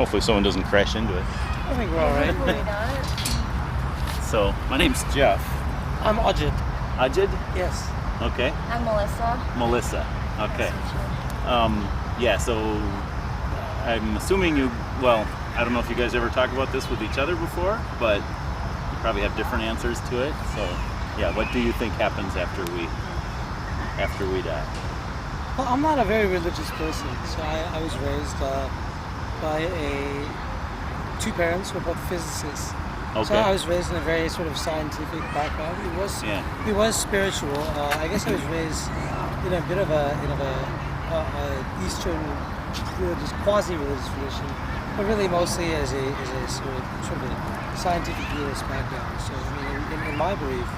Hopefully someone doesn't crash into it. I think we're all right. Probably not. So, my name's Jeff. I'm Ajit. Ajit? Yes. Okay. I'm Melissa. Melissa. Okay. So I'm assuming I don't know if you guys ever talk about this with each other before, but you probably have different answers to it. So, yeah, what do you think happens after we die? Well, I'm not a very religious person, so I was raised by two parents who were both physicists. Okay. So I was raised in a very sort of scientific background. It was spiritual. I guess I was raised in a bit of a Eastern religious, quasi-religious tradition, but really mostly as a sort of a scientific realist background. So I mean, in my belief,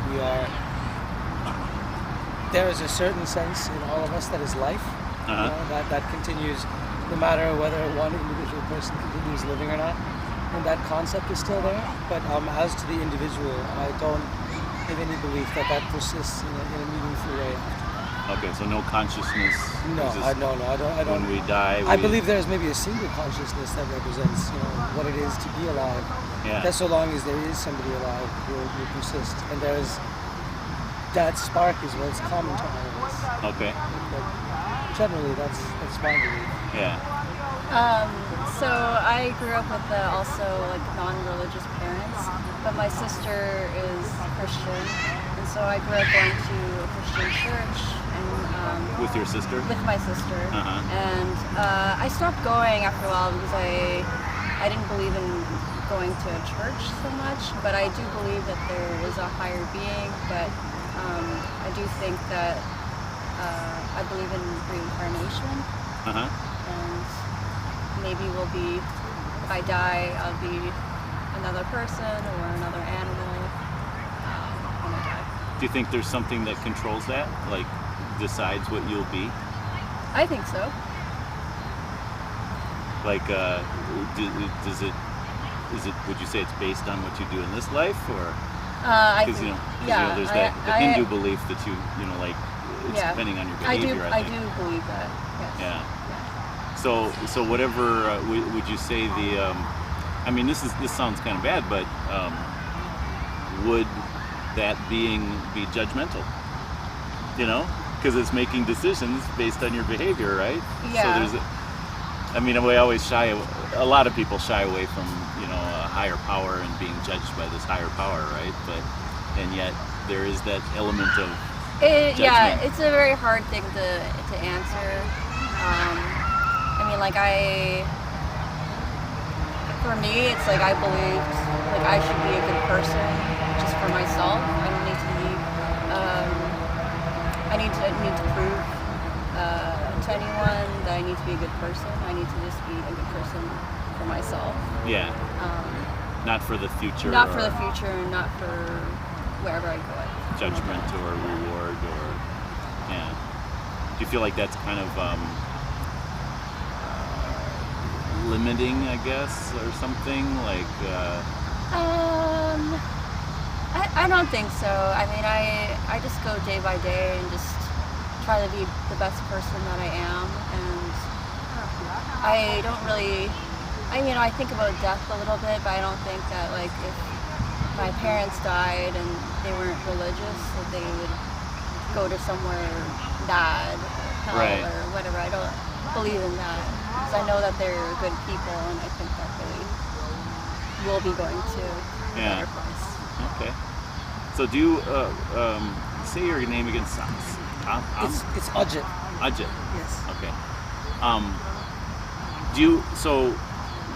there is a certain sense in all of us that is life, that continues no matter whether one individual person continues living or not, and that concept is still there. But as to the individual, I don't have any belief that persists in a meaningful way. Okay, so no consciousness. No, I don't. When we die, I believe there is maybe a single consciousness that represents, what it is to be alive. Yeah. That so long as there is somebody alive, will persist, and there is. That spark is what's common to all of us. Okay. But generally, that's my belief. Yeah. So I grew up with also like non-religious parents, but my sister is Christian, and so I grew up going to a Christian church. And with your sister? With my sister. And I stopped going after a while because I didn't believe in going to a church so much, but I do believe that there is a higher being, but I do think that I believe in reincarnation, and maybe if I die, I'll be another person or another animal when I die. Do you think there's something that controls that, like decides what you'll be? I think so. Like, would you say it's based on what you do in this life, or? Because there's the Hindu belief that it's depending on your behavior. I do believe that. Yes. Yeah. So whatever would you say the? I mean, this sounds kind of bad, but would that being be judgmental? Because it's making decisions based on your behavior, right? Yeah. So a lot of people shy away from a higher power and being judged by this higher power, right? And yet there is that element of judgment. Yeah, it's a very hard thing to answer. For me, it's like I believed like I should be a good person just for myself. I don't need to be. I need to prove to anyone that I need to be a good person. I need to just be a good person for myself. Yeah. Not for the future. Not for the future, not for wherever I go. Judgment or reward or Do you feel like that's kind of limiting, I guess, or something like? I don't think so. I mean, I just go day by day and just try to be the best person that I am, and I don't really. I think about death a little bit, but I don't think that like if my parents died and they weren't religious, that they would go to somewhere bad, or hell or whatever. I don't believe in that because I know that they're good people, and I think that they will be going to a better place. Okay. So do you say your name again? It's Ajit. Ajit. Yes. Okay.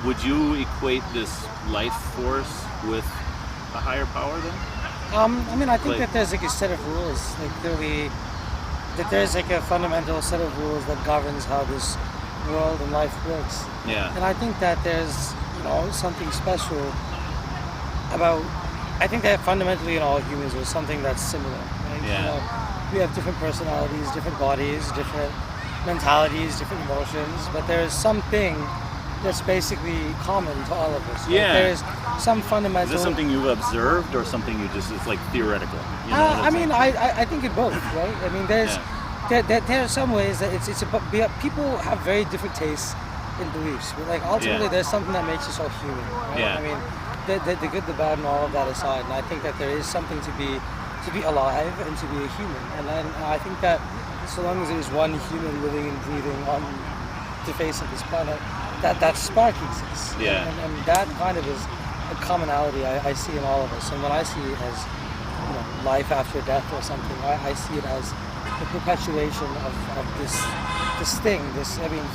Would you equate this life force with a higher power then? I think that there's like a set of rules, that there's like a fundamental set of rules that governs how this world and life works. Yeah. And I think that there's something special about. I think that fundamentally in all humans there's something that's similar. Right? Yeah. We have different personalities, different bodies, different mentalities, different emotions, but there's something that's basically common to all of us. Yeah. There's some fundamental. Is this something you've observed or something it's like theoretical? I think it both, right? I mean, there are some ways that it's about people have very different tastes, in beliefs. But like ultimately, there's something that makes us all human. Right? Yeah. I mean, the good, the bad, and all of that aside, and I think that there is something to be alive and to be a human. And then I think that so long as there's one human living and breathing on the face of this planet, that spark exists. Yeah. And that kind of is a commonality I see in all of us. And when I see it as life after death or something, I see it as the perpetuation of this thing.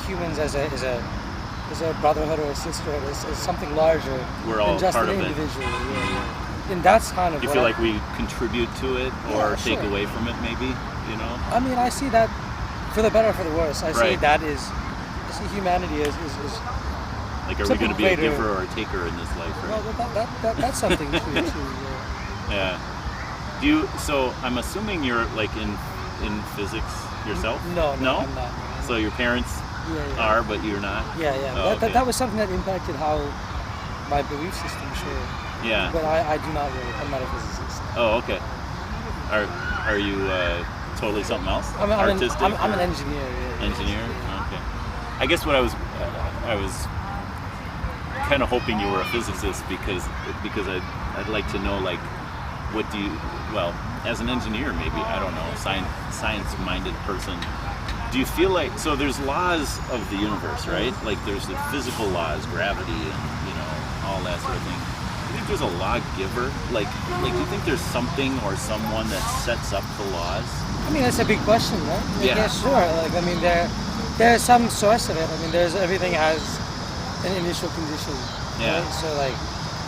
Humans as a brotherhood or a sisterhood is something larger We're all than just part an of it. individual. Yeah. And that's kind of Do you what feel like we contribute to it or take sure. away from it, maybe? I mean, I see that for the better or for the worse. I see Right. that I see humanity as Like, are we something going to be a greater. giver or a taker in this life, right? well, that's something too. Yeah. So I'm assuming you're like in physics yourself? No, No? I'm not. So your parents Yeah. are, but you're not? Yeah. Oh, okay. That was something that impacted how my belief system, sure. Yeah. But I do not really. I'm not a physicist. Oh, okay. Are you totally something else? I'm Artistic? an or engineer. Yeah. engineer? Okay. I guess what I was kind of hoping you were a physicist because I'd like to know, like, what do you, well, as an engineer maybe, I don't know, science-minded person, do you feel like, so there's laws of the universe, right? Like there's the physical laws, gravity and, all that sort of thing. Do you think there's a lawgiver? Like do you think there's something or someone that sets up the laws? I mean, that's a big question, right? Yeah. Sure. Like, I mean, there's some source of it. I mean, everything has an initial condition. Yeah. Right? So, like,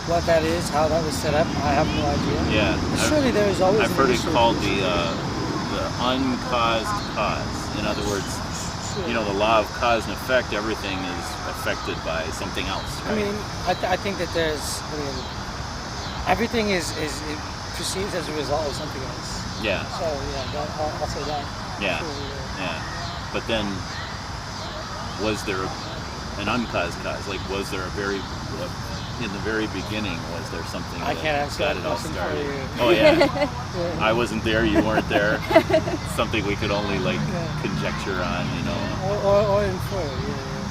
what that is, how that was set up, I have no idea. Yeah. But surely there is always. I've heard it called the uncaused cause. In other words, the law of cause and effect, everything is affected by something else, right? I mean, I think that everything it proceeds as a result of something else. Yeah. So, I'll say that. Yeah. Sure, Yeah. But then, was there an uncaused cause? Like, was there in the very beginning, was there something I that can't answer got that it all question for started? you. Oh, yeah. Yeah. I wasn't there, you weren't there. Something we could only, conjecture on, Or infer,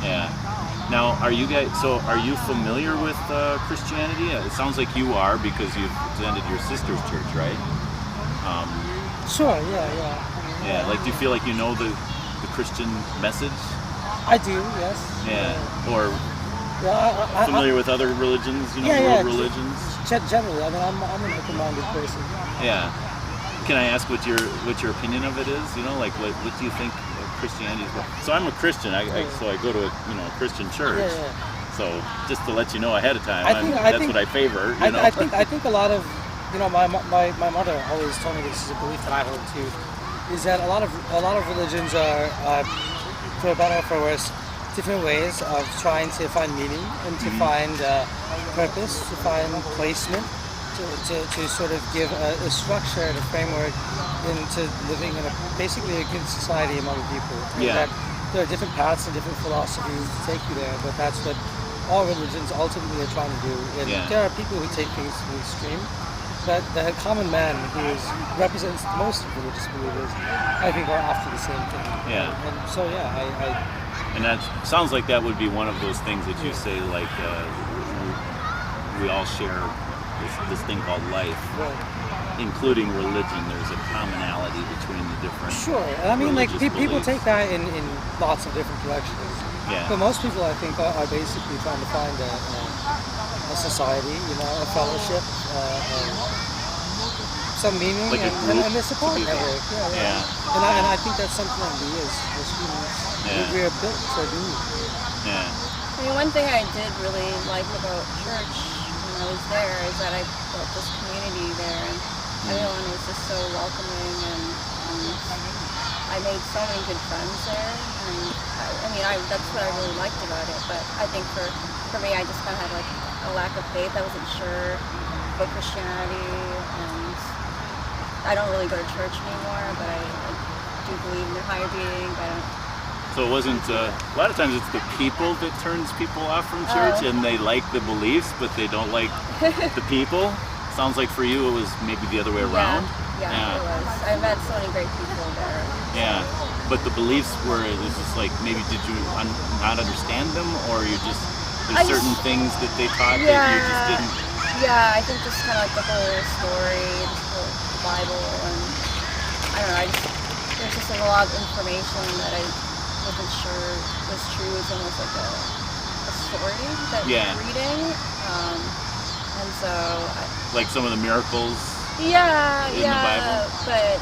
Yeah. Now, are you familiar with Christianity? It sounds like you are because you've attended your sister's church, right? Sure, yeah. Yeah, like, do you feel like you know the Christian message? I do, yes. Yeah. Or Yeah, familiar with other religions, world religions? Generally, I mean, I'm an open-minded person. Yeah. Can I ask what your opinion of it is? What do you think of Christianity? So I'm a Christian. So I go to a Christian church. Yeah. So just to let you know ahead of time, I think what I favor. I think a lot of my mother always told me this is a belief that I hold too, is that a lot of religions are for better or for worse different ways of trying to find meaning and to find purpose, to find placement, to sort of give a structure and a framework into living in basically a good society among people. Yeah. That there are different paths and different philosophies to take you there, but that's what all religions ultimately are trying to do. And there are people who take things to the extreme, but the common man who represents most of religious believers, I think, are after the same thing. Yeah. And so, And that sounds like that would be one of those things that you say, like, we all share this thing called life, including religion. There's a commonality between the different. Sure, and I mean, like, people beliefs. take that in lots of different directions. Yeah. But most people, I think, are basically trying to find a society, a fellowship, some meaning, Like a and group a support to be network. Yeah. And I think that's something that we as humans, we are built to do. Yeah. I mean, one thing I did really like about church when I was there is that I built this community there, and everyone was just so welcoming, and I made so many good friends there. And that's what I really liked about it. But I think for me, I just kind of had like a lack of faith. I wasn't sure about Christianity, and I don't really go to church anymore. But I do believe in a higher being. But I don't. So it wasn't, a lot of times it's the people that turns people off from church, and they like the beliefs, but they don't like the people. Sounds like for you it was maybe the other way around. Yeah, it was. I met so many great people there. Yeah. but the beliefs were, it was just like, maybe did you not understand them, or you just, there's certain things that they taught that you just didn't? Yeah, I think just kind of like the whole story, the Bible, and I don't know, there's just like a lot of information that I wasn't sure was true. It's almost like a story that you're reading. And so... like some of the miracles in the Bible? But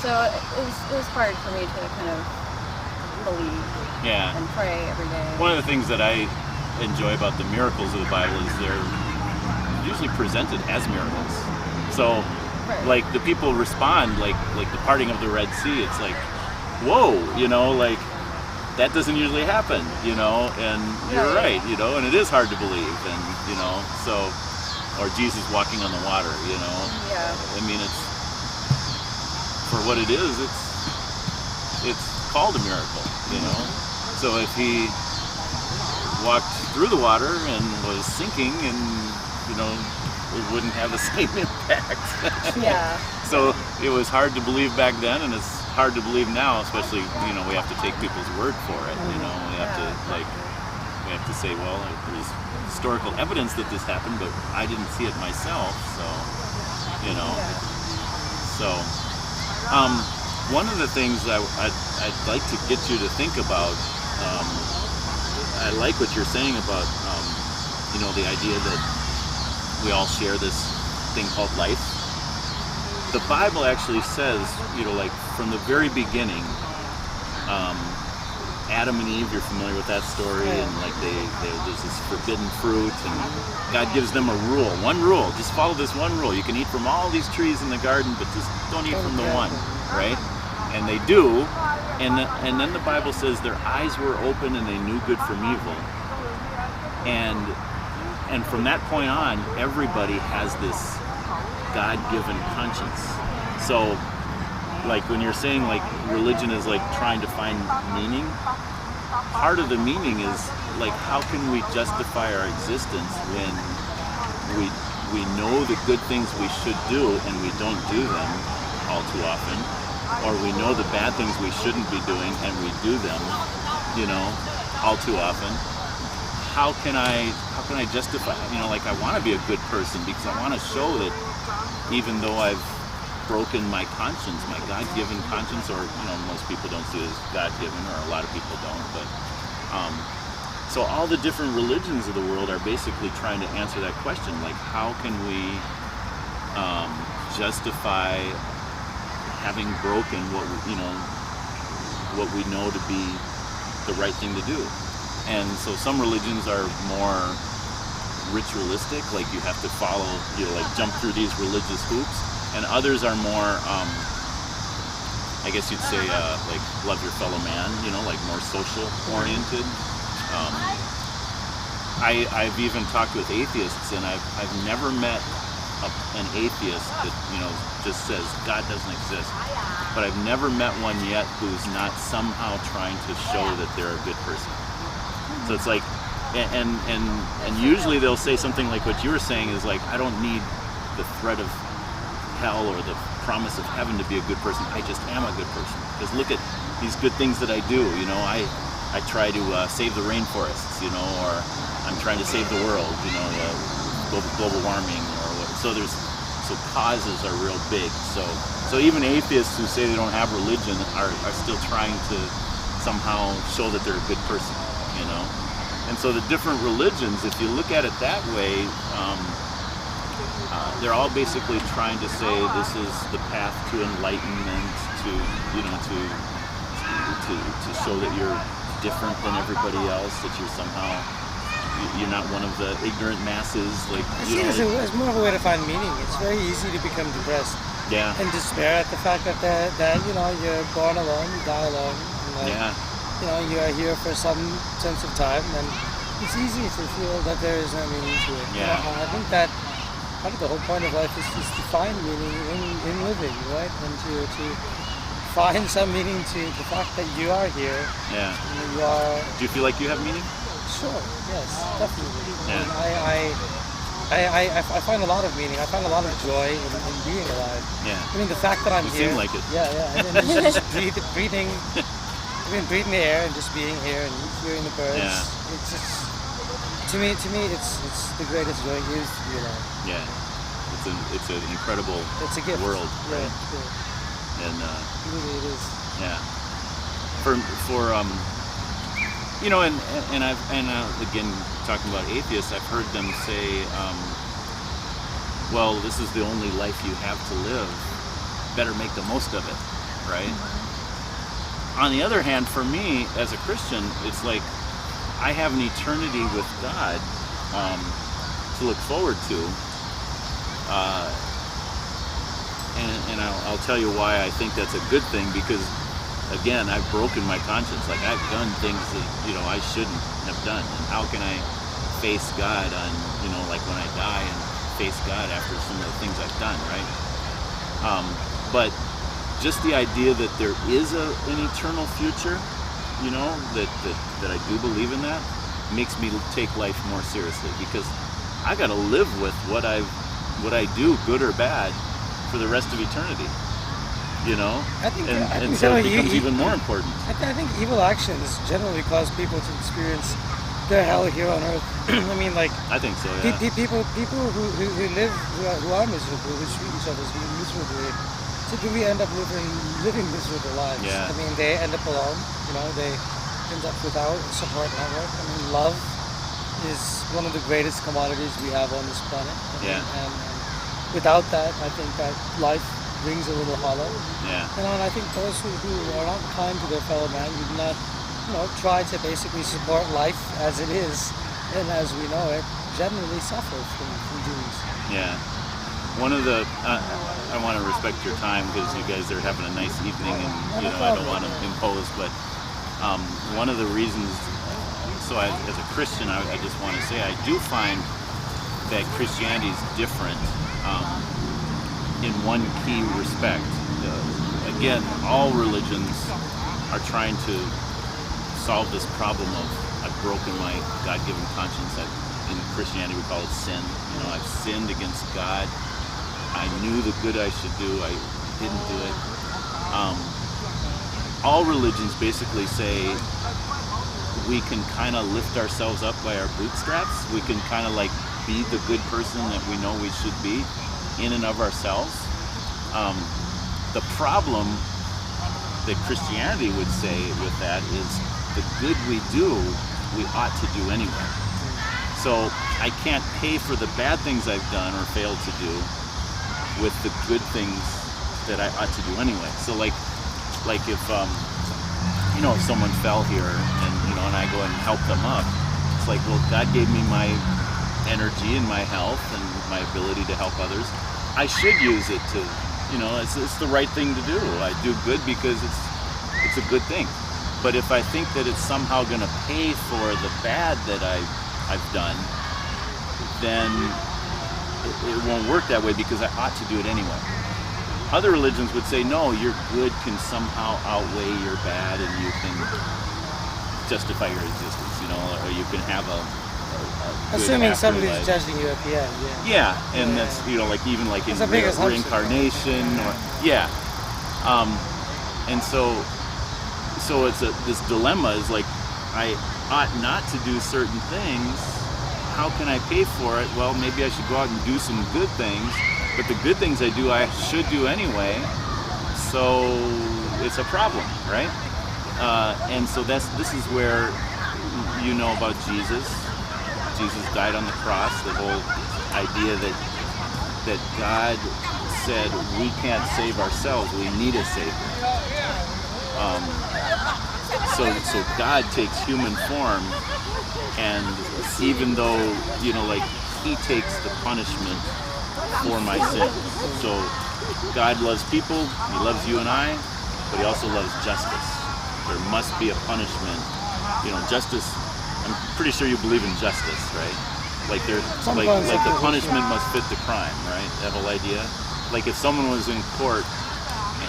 so it was hard for me to kind of believe and pray every day. One of the things that I enjoy about the miracles of the Bible is they're usually presented as miracles. So, like, the people respond, like the parting of the Red Sea, it's like, whoa, like, that doesn't usually happen, and you're right, and it is hard to believe, and, so, or Jesus walking on the water, I mean, it's, for what it is, it's called a miracle, so if he walked through the water and was sinking, and, it wouldn't have the same impact. So it was hard to believe back then, and it's hard to believe now, especially, we have to take people's word for it, we have to, we have to say, well, there's historical evidence that this happened, but I didn't see it myself, so, So, one of the things I'd like to get you to think about, I like what you're saying about, the idea that we all share this thing called life. The Bible actually says, like from the very beginning, Adam and Eve, you're familiar with that story, and like there's this forbidden fruit, and God gives them a rule, one rule, just follow this one rule. You can eat from all these trees in the garden, but just don't eat from the one, right? And they do, and then the Bible says their eyes were open and they knew good from evil. And from that point on, everybody has this God-given conscience. So, like when you're saying like religion is like trying to find meaning, part of the meaning is like, how can we justify our existence when we know the good things we should do and we don't do them all too often, or we know the bad things we shouldn't be doing and we do them, all too often. How can I justify it? Like I want to be a good person because I want to show that even though I've broken my conscience, my God-given conscience, or most people don't see it as God-given, or a lot of people don't, but so all the different religions of the world are basically trying to answer that question, like how can we justify having broken what we know to be the right thing to do. And so some religions are more ritualistic, like you have to follow, like jump through these religious hoops, and others are more, I guess you'd say, like love your fellow man, like more social oriented. I've even talked with atheists, and I've never met an atheist that just says God doesn't exist, but I've never met one yet who's not somehow trying to show that they're a good person. So it's like, and usually they'll say something like what you were saying is like, I don't need the threat of hell or the promise of heaven to be a good person. I just am a good person because look at these good things that I do. I try to save the rainforests, or I'm trying to save the world, global warming or what. So causes are real big. So even atheists who say they don't have religion are still trying to somehow show that they're a good person. And so the different religions, if you look at it that way, they're all basically trying to say this is the path to enlightenment, to show that you're different than everybody else, that you're somehow, you're not one of the ignorant masses. Like I see it as more of a way to find meaning. It's very easy to become depressed and despair at the fact that you're born alone, you die alone. And you are here for some sense of time, and it's easy to feel that there is no meaning to it. I think that part of the whole point of life is just to find meaning in living, right? And to find some meaning to the fact that you are here. Yeah. And you are. Do you feel like you have meaning? Sure. Yes, definitely. Yeah. I I find a lot of meaning. I find a lot of joy in being alive. Yeah. I mean, the fact that I'm You here. seem like it. Yeah. And then just breathing the air and just being here and hearing the birds. Yeah. It's just to me, it's the greatest joy is to be alive. Yeah. It's an incredible It's a gift. world, Yeah. right? Yeah. And Really, it is. yeah, for you know, and again, talking about atheists, I've heard them say, well, this is the only life you have to live. Better make the most of it, right? On the other hand, for me as a Christian, it's like I have an eternity with God to look forward to. And I'll tell you why I think that's a good thing, because again, I've broken my conscience. Like, I've done things that, you know, I shouldn't have done. And how can I face God on, you know, like when I die and face God after some of the things I've done, right? But just the idea that there is an eternal future, you know, that I do believe in that, makes me take life more seriously, because I got to live with what I do, good or bad, for the rest of eternity, you know. I think so it becomes even more important. I think evil actions generally cause people to experience their hell here on earth. I mean, like, I think so. Yeah. People who live who are miserable, who treat each other miserably, typically end up living miserable lives. Yeah. I mean, they end up alone. You know, they end up without a support network. I mean, love is one of the greatest commodities we have on this planet. And without that, I think that life rings a little hollow. Yeah. And I think those who are not kind to their fellow man, who do not, you know, try to basically support life as it is and as we know it, generally suffer from doing so. Yeah. One of the, I want to respect your time because you guys are having a nice evening, and you know, I don't want to impose, but one of the reasons, so as a Christian, I just want to say I do find that Christianity is different in one key respect. Again, all religions are trying to solve this problem of I've broken my God-given conscience. In Christianity we call it sin. You know, I've sinned against God. I knew the good I should do. I didn't do it. All religions basically say we can kind of lift ourselves up by our bootstraps. We can kind of like be the good person that we know we should be in and of ourselves. The problem that Christianity would say with that is the good we do, we ought to do anyway. So I can't pay for the bad things I've done or failed to do with the good things that I ought to do anyway. So like if you know, if someone fell here and you know, and I go and help them up, it's like, well, God gave me my energy and my health and my ability to help others. I should use it to, you know, it's the right thing to do. I do good because it's a good thing. But if I think that it's somehow going to pay for the bad that I've done, then it won't work that way because I ought to do it anyway. Other religions would say, no, your good can somehow outweigh your bad, and you can justify your existence, you know, or you can have a good assuming somebody's afterlife. Judging you at the end, Yeah, and that's, you know, like even like in reincarnation, or and so it's this dilemma is like, I ought not to do certain things. How can I pay for it? Well, maybe I should go out and do some good things, but the good things I do, I should do anyway. So it's a problem, right? And so this is where you know about Jesus. Jesus died on the cross. The whole idea that God said we can't save ourselves. We need a Savior. So God takes human form, and even though, you know, like, He takes the punishment for my sins. So God loves people. He loves you and I, but He also loves justice. There must be a punishment. You know, justice. I'm pretty sure you believe in justice, right? Like the punishment must fit the crime, right? That whole idea. Like if someone was in court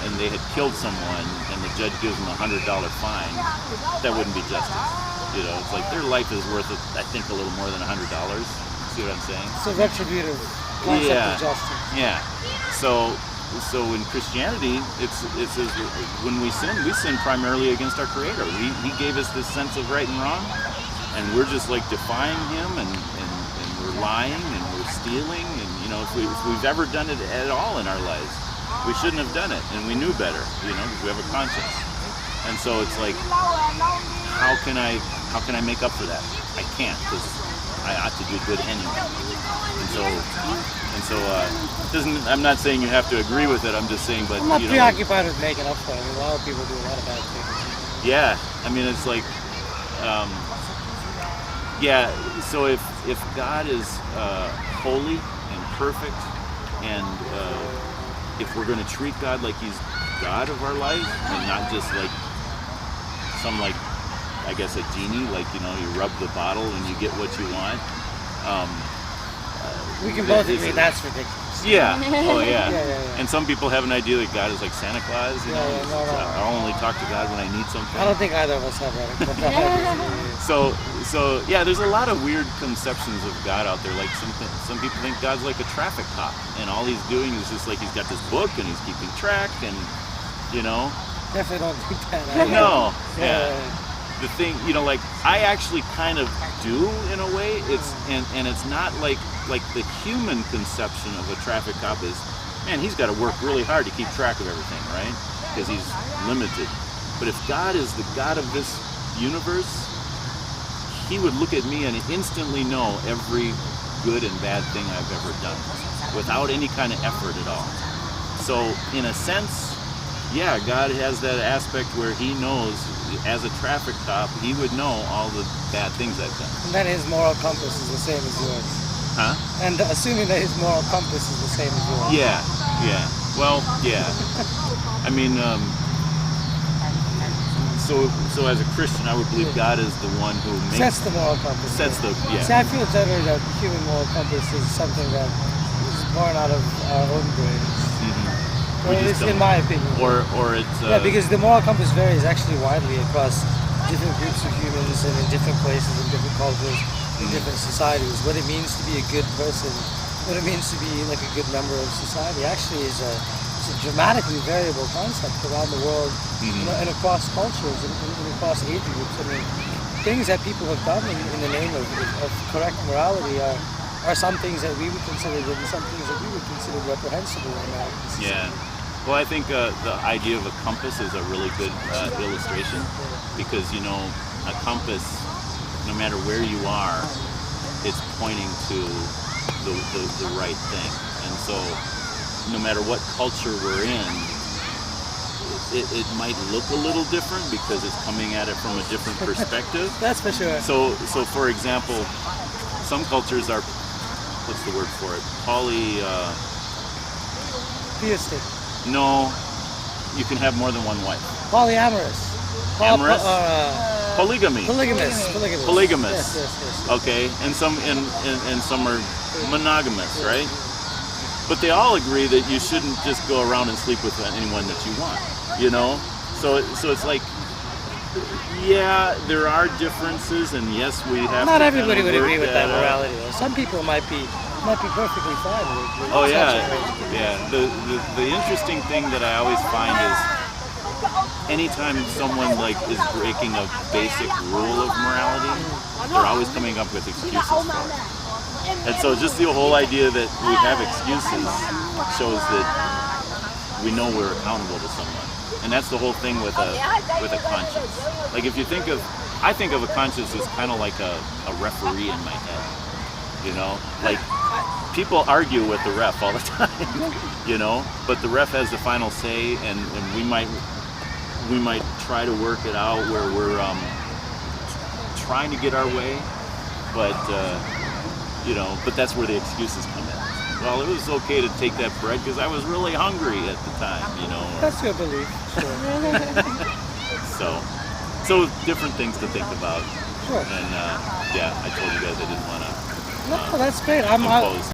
and they had killed someone and the judge gives them $100 fine, that wouldn't be justice. You know, it's like their life is worth, I think, a little more than $100. See what I'm saying? So retributive concept Yeah. of justice. Yeah. So in Christianity, it says that when we sin primarily against our Creator. He gave us this sense of right and wrong, and we're just like defying Him, and we're lying, and we're stealing, and if we've ever done it at all in our lives, we shouldn't have done it, and we knew better, because we have a conscience. And so it's like, how can I make up for that? I can't, because I ought to do good anyway. And so I'm not saying you have to agree with it. I'm just saying, but I'm not preoccupied with making up for it. I mean, a lot of people do a lot of bad things. Yeah, I mean, it's like, yeah. So if God is holy and perfect, and if we're going to treat God like He's God of our life, and not just like some, like, I guess, a genie, like, you rub the bottle and you get what you want. We can both agree that's ridiculous. Yeah. Oh yeah. Yeah. And some people have an idea that God is like Santa Claus. No. I'll only talk to God when I need something. I don't think either of us have that. So yeah, there's a lot of weird conceptions of God out there. Like some people think God's like a traffic cop, and all He's doing is just like He's got this book and He's keeping track, and Definitely don't think that. No. Yeah. The thing, like, I actually kind of do in a way. And it's not like the human conception of a traffic cop is, man, he's got to work really hard to keep track of everything, right? Because he's limited. But if God is the God of this universe, He would look at me and instantly know every good and bad thing I've ever done without any kind of effort at all. So in a sense, yeah, God has that aspect where He knows, as a traffic cop, He would know all the bad things I've done. And then His moral compass is the same as yours. Huh? And assuming that His moral compass is the same as yours. Yeah. Well, yeah. I mean, so as a Christian, I would believe God is the one who sets the moral compass. Yeah. See, I feel generally that the human moral compass is something that is born out of our own brains. Or at least in my opinion. Or it's... yeah, because the moral compass varies actually widely across different groups of humans and in different places, in different cultures, in different societies. What it means to be a good person, what it means to be like a good member of society actually is a dramatically variable concept around the world, and across cultures and across age groups. I mean, things that people have done in the name of correct morality are some things that we would consider good and some things that we would consider reprehensible in our society. Yeah. Well, I think the idea of a compass is a really good illustration, because a compass, no matter where you are, it's pointing to the right thing. And so, no matter what culture we're in, it might look a little different because it's coming at it from a different perspective. That's for sure. So for example, some cultures are, what's the word for it? Theistic. No, you can have more than one wife. Polyamorous. Amorous? Polygamy. Polygamous. Yes. Okay, and some are monogamous, right? But they all agree that you shouldn't just go around and sleep with anyone that you want. So it's like, yeah, there are differences, and yes, we have. Not to everybody would agree with that out. morality, though. Some people might be perfectly fine with it. Oh yeah. The interesting thing that I always find is anytime someone is breaking a basic rule of morality, they're always coming up with excuses for it. And so just the whole idea that we have excuses shows that we know we're accountable to someone. And that's the whole thing with a conscience. Like, if you I think of a conscience as kind of like a referee in my head. Like, people argue with the ref all the time, but the ref has the final say, and we might try to work it out where we're trying to get our way, but but that's where the excuses come in. Well, it was okay to take that bread because I was really hungry at the time, That's your belief. Sure. So different things to think about. Sure. And yeah, I told you guys I didn't want to. No, that's great. Impose.